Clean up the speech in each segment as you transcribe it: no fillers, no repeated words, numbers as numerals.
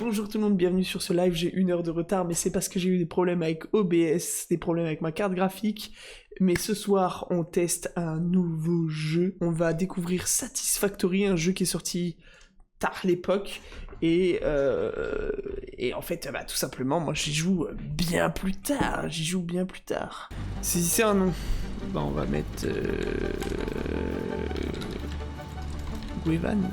bonjour tout le monde, bienvenue sur ce live, j'ai 1 heure de retard, mais c'est parce que j'ai eu des problèmes avec OBS, des problèmes avec ma carte graphique, mais ce soir on teste un nouveau jeu, on va découvrir Satisfactory, un jeu qui est sorti tard l'époque, et en fait, tout simplement, moi j'y joue bien plus tard, Saisissez un nom, on va mettre... Guevan.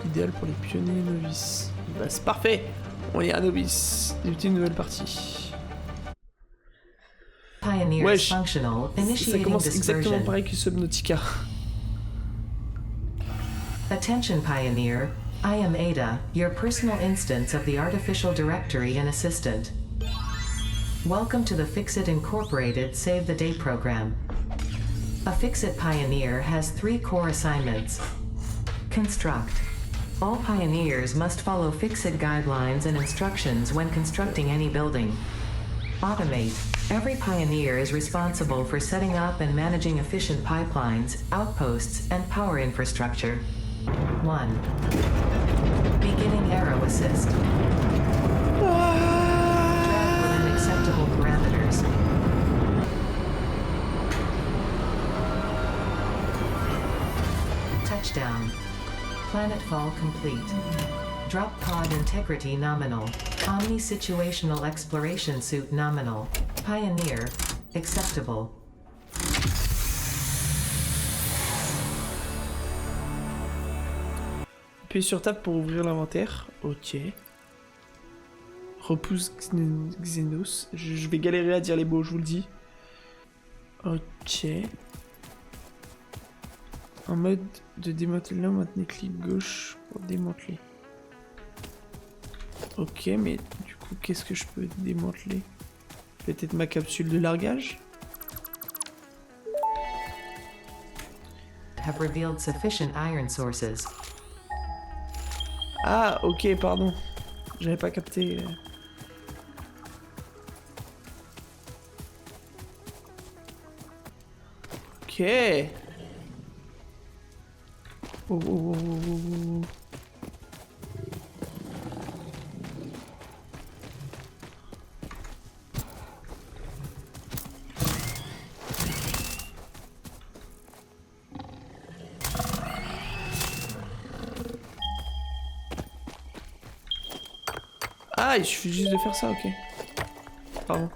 Idéal pour les pionniers et novices. Bah, c'est parfait. On est un novice. Débuter une nouvelle partie. Wesh, ça commence exactement pareil que Subnautica. Attention Pioneer, I am Ada, your personal instance of the Artificial Directory and Assistant. Welcome to the Fixit Incorporated Save the Day program. A Fixit Pioneer has 3 core assignments. Construct. All pioneers must follow Fixit guidelines and instructions when constructing any building. Automate. Every pioneer is responsible for setting up and managing efficient pipelines, outposts, and power infrastructure. 1. Beginning arrow assist. Drag within acceptable parameters. Touchdown. Planetfall complete. Drop pod integrity nominal. Omni-situational exploration suit nominal. Pioneer. Acceptable. Appuyez sur Tab pour ouvrir l'inventaire. Ok. Repousse Xenos. Je vais galérer à dire les mots, je vous le dis. Ok. En mode de démanteler, maintenez clic gauche pour démanteler. Ok, mais du coup, qu'est-ce que je peux démanteler? Peut-être ma capsule de largage? Have revealed sufficient iron sources. Ah, ok, pardon. J'avais pas capté. Ok. Oh, oh, oh, oh, oh. Ah, il suffit juste de faire ça, ok. Pardon.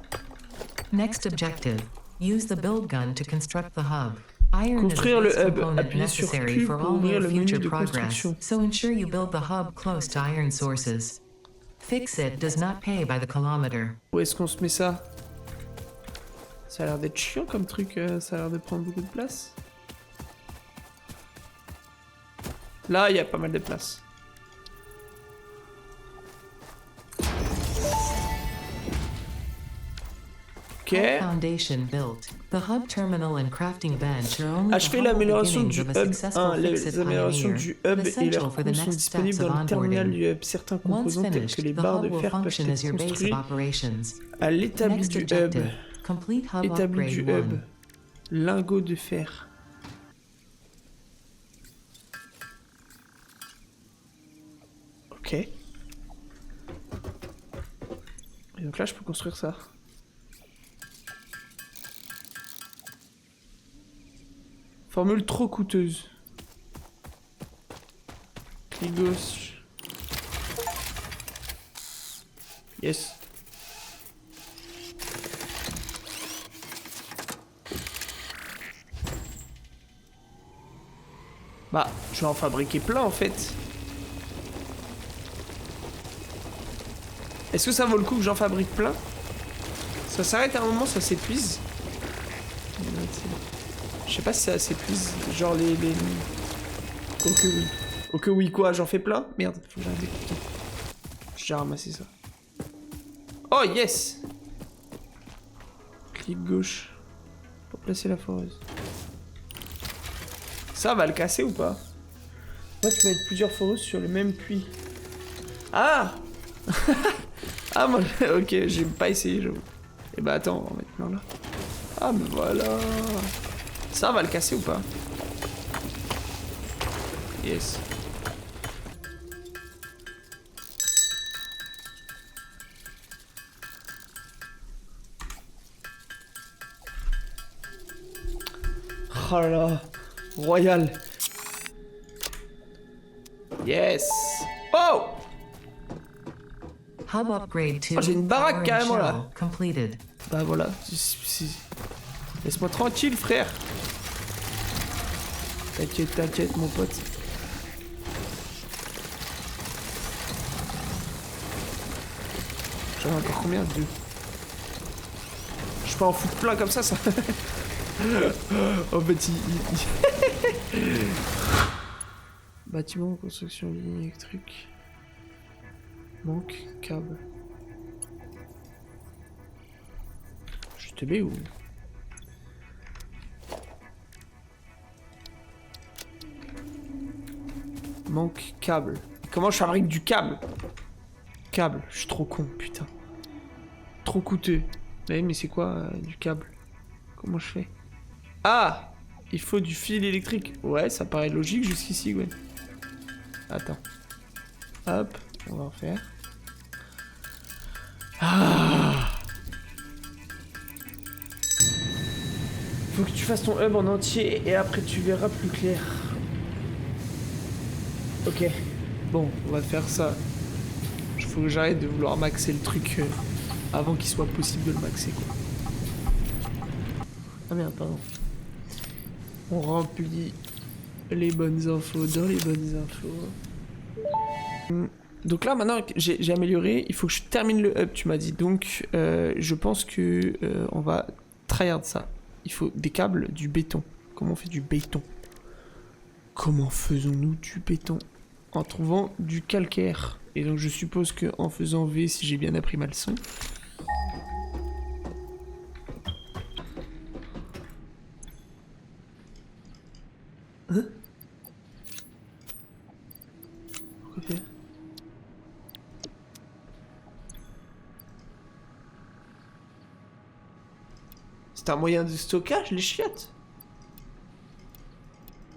Next objective. Use the build gun to construct the hub. Construire le hub. Appuyez sur Q pour ouvrir le menu de construction. So ensure you build the hub close to iron sources. Fixit does not pay by the kilometer. Où est-ce qu'on se met ça? Ça a l'air d'être chiant comme truc, ça a l'air de prendre beaucoup de place. Là, il y a pas mal de place. Foundation built. The hub terminal and crafting bench are only Achever l'amélioration du hub 1. Les améliorations du hub et leurs coûts sont disponibles dans le terminal du hub. Certains composants tels que les barres de fer peuvent être construits à l'établi du hub. Établi du hub. Lingot de fer. Ok. Et donc là, je peux construire ça. Formule trop coûteuse. Clic gauche. Yes. Bah, je vais en fabriquer plein en fait. Est-ce que ça vaut le coup que j'en fabrique plein? Ça s'arrête à un moment, ça s'épuise. Je sais pas si ça s'épuise, genre les... Ok oui. Ok oui quoi, j'en fais plein? Merde, faut que j'arrête d'écouter. J'ai ramassé ça. Oh yes! Clic gauche. Pour placer la foreuse. Ça va le casser ou pas? Ouais, tu peux mettre plusieurs foreuses sur le même puits. Ah! Ah moi, ok, j'ai pas essayé, j'avoue. Et bah attends, on va mettre plein là. Ah mais voilà! Ça va le casser ou pas? Yes. Oh là là. Royal. Yes. Oh! Hub upgrade to Oh, j'ai une baraque power and carrément, là. shell completed. Bah voilà. Laisse-moi tranquille, frère. T'inquiète, t'inquiète, mon pote. J'en ai encore combien? 2. Je peux en foutre plein comme ça. Oh, petit. Bâtiment, construction, ligne électrique. Manque, câble. Je suis teubé ou... Manque, câble. Comment je fabrique du câble? Câble, je suis trop con, putain. Trop coûteux. Mais c'est quoi du câble? Comment je fais? Ah! Il faut du fil électrique. Ouais, ça paraît logique jusqu'ici, Gwen. Attends. Hop, on va en faire. Ah! Faut que tu fasses ton hub en entier et après tu verras plus clair. Ok. Bon, on va faire ça. Il faut que j'arrête de vouloir maxer le truc avant qu'il soit possible de le maxer, quoi. Ah merde, pardon. On remplit les bonnes infos dans les bonnes infos. Donc là, maintenant que j'ai amélioré, il faut que je termine le hub, tu m'as dit. Donc, je pense que on va tryhard ça. Il faut des câbles, du béton. Comment on fait du béton? Comment faisons-nous du béton? En trouvant du calcaire. Et donc, je suppose que en faisant V, si j'ai bien appris ma leçon. Hein? Pourquoi faire? C'est un moyen de stockage, les chiottes?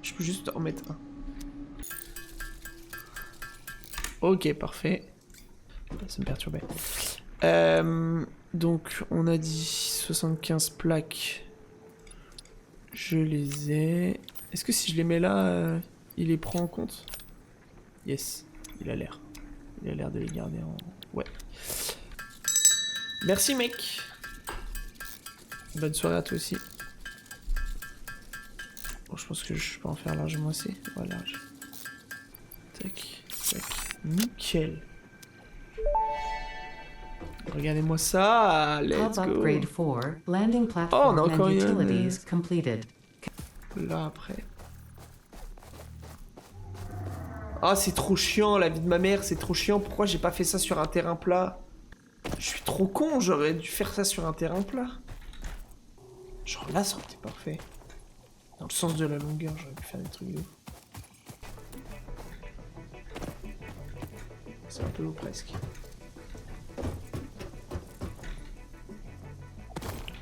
Je peux juste en mettre un. Ok, parfait. Ça me perturbait. Donc, on a dit 75 plaques. Je les ai. Est-ce que si je les mets là, il les prend en compte? Yes, il a l'air. Il a l'air de les garder en... Ouais. Merci, mec. Bonne soirée à toi aussi. Bon, je pense que je peux en faire largement assez. Voilà. Tac, tac. Nickel. Regardez-moi ça. Let's Hub go. upgrade 4, landing Oh, on platform a encore and une... utilities completed. Là, après. Ah, c'est trop chiant, la vie de ma mère, c'est trop chiant. Pourquoi j'ai pas fait ça sur un terrain plat? Je suis trop con, j'aurais dû faire ça sur un terrain plat. Genre là, ça aurait été parfait. Dans le sens de la longueur, j'aurais pu faire des trucs de ouf. C'est un peu haut presque.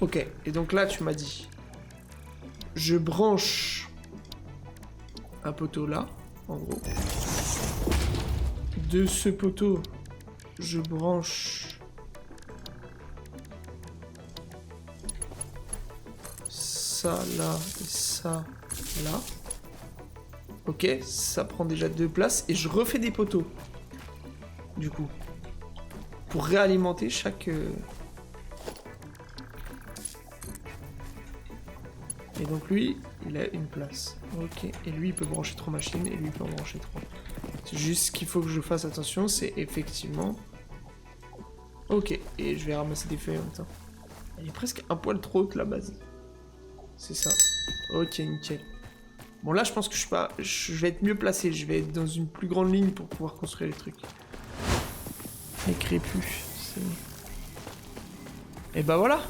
Ok, et donc là, tu m'as dit... Je branche un poteau là, en gros. De ce poteau, je branche ça là et ça là. Ok, ça prend déjà 2 places et je refais des poteaux. Du coup, pour réalimenter chaque... Et donc lui, il a une place. Ok, et lui il peut brancher 3 machines et lui il peut en brancher 3. C'est juste ce qu'il faut que je fasse attention, c'est effectivement... Ok, et je vais ramasser des feuilles en même temps. Elle est presque un poil trop haute la base. C'est ça. Ok, nickel. Bon là je pense que je vais être mieux placé, je vais être dans une plus grande ligne pour pouvoir construire les trucs. Écris plus. Et bah voilà.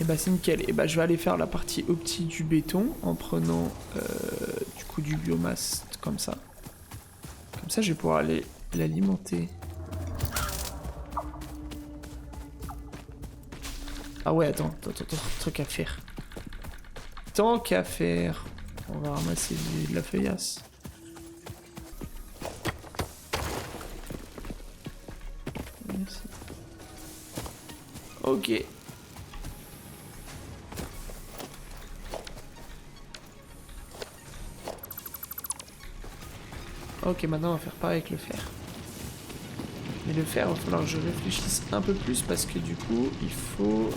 Et bah c'est nickel. Et bah je vais aller faire la partie optique du béton en prenant du coup du biomasse comme ça. Comme ça je vais pouvoir aller l'alimenter. Ah ouais attends, tant qu'à faire. Tant qu'à faire. On va ramasser de la feuillasse. Merci. Ok. Ok, maintenant on va faire pareil avec le fer. Mais le fer, il va falloir que je réfléchisse un peu plus parce que du coup, il faut...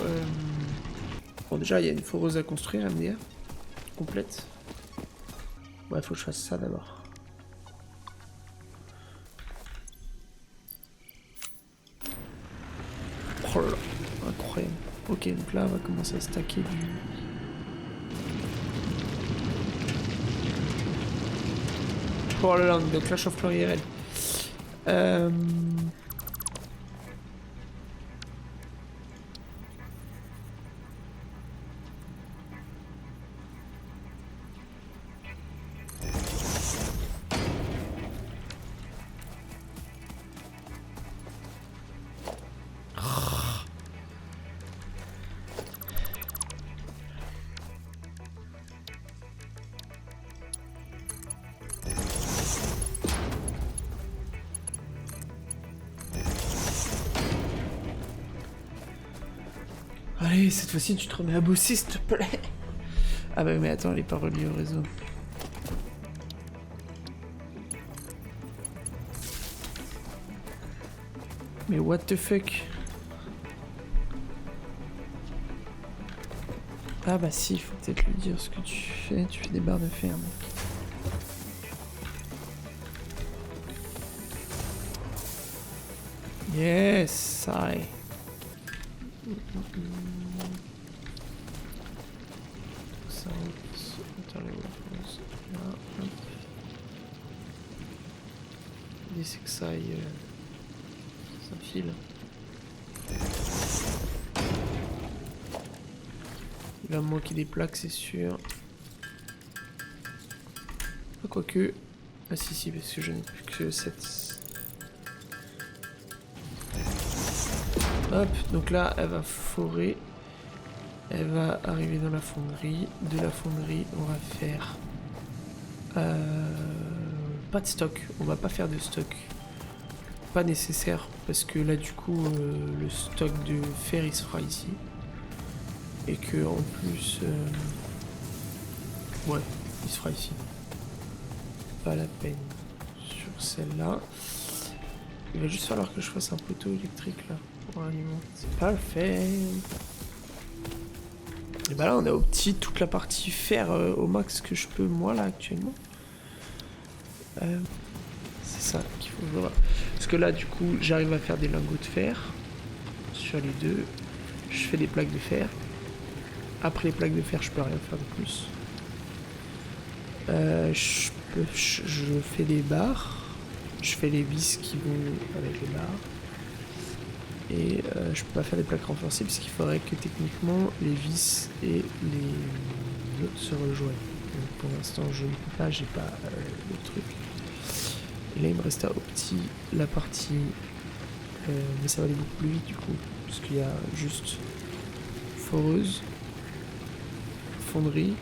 Bon, déjà, il y a une foreuse à construire, à me dire. Complète. Ouais, il faut que je fasse ça d'abord. Oh là là, incroyable. Ok, donc là, on va commencer à stacker du... Oh là là, donc là, chauffe-plan IRL. Allez, cette fois-ci, tu te remets à bosser, s'il te plaît. Ah bah mais attends, elle est pas reliée au réseau. Mais what the fuck? Ah bah si, il faut peut-être lui dire ce que tu fais des barres de fer, mec. Yes, I. Ça, attends, les weapons. Là, hop. L'idée c'est que ça aille... ça file. Il va me manquer des plaques, c'est sûr. Ah, quoique... Ah si, parce que je n'ai plus que 7. Hop, donc là, elle va forer. Elle va arriver dans la fonderie. De la fonderie, on va faire... pas de stock. On va pas faire de stock. Pas nécessaire, parce que là, du coup, le stock de fer, il se fera ici. Et que, en plus... ouais, il se fera ici. Pas la peine. Sur celle-là. Il va juste falloir que je fasse un poteau électrique, là. Pour alimenter. C'est parfait. Et bah là on a opti toute la partie fer au max que je peux moi là actuellement. C'est ça qu'il faut voir. Parce que là du coup j'arrive à faire des lingots de fer sur les deux. Je fais des plaques de fer. Après les plaques de fer je peux rien faire de plus. Je fais des barres. Je fais les vis qui vont avec les barres. Et je peux pas faire des plaques renforcées parce qu'il faudrait que techniquement les vis et les autres se rejoignent. Donc pour l'instant je ne peux pas, j'ai pas le truc. Et là il me reste à opti la partie, mais ça va aller beaucoup plus vite du coup, parce qu'il y a juste foreuse, fonderie,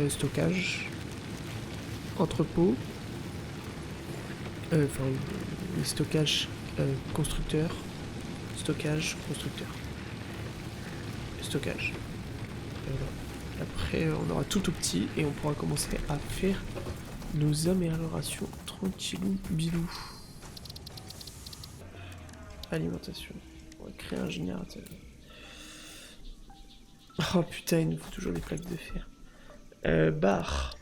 stockage, entrepôt, enfin le stockage. Constructeur, stockage, constructeur, stockage. Voilà. Après, on aura tout au petit et on pourra commencer à faire nos améliorations tranquillou bilou. Alimentation. On va créer un générateur. Oh putain, il nous faut toujours des plaques de fer. Barre.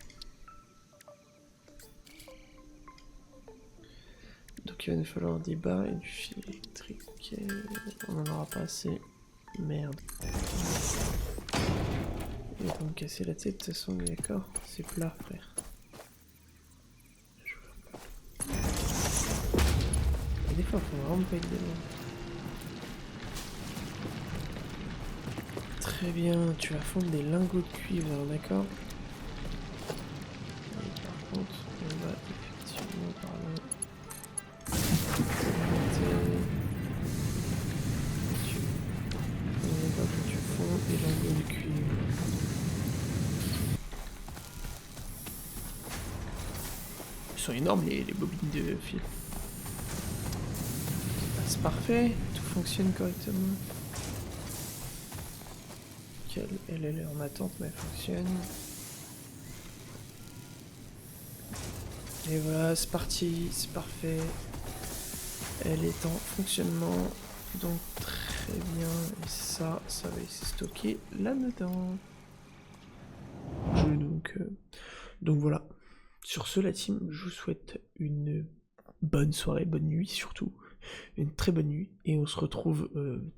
Donc il va nous falloir des barres et du fil électrique. On n'en aura pas assez. Merde. Il va pas me casser la tête de toute façon, d'accord? C'est plat, frère. Et des fois, faut vraiment pas être dedans. Très bien, tu vas fondre des lingots de cuivre, d'accord? Et par contre, on va effectivement par là. Que tu fonds des lingots de cuivre. Ils sont énormes les bobines de fil. C'est parfait, tout fonctionne correctement. Elle est en attente mais elle fonctionne. Et voilà, c'est parti, c'est parfait. Elle est en fonctionnement, donc très bien. Et ça va être stocké là-dedans. Donc voilà. Sur ce, la team, je vous souhaite une bonne soirée, bonne nuit surtout. Une très bonne nuit. Et on se retrouve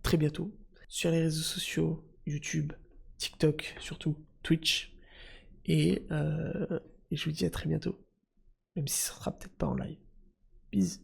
très bientôt sur les réseaux sociaux, YouTube, TikTok surtout, Twitch. Et je vous dis à très bientôt. Même si ça sera peut-être pas en live. Bisous.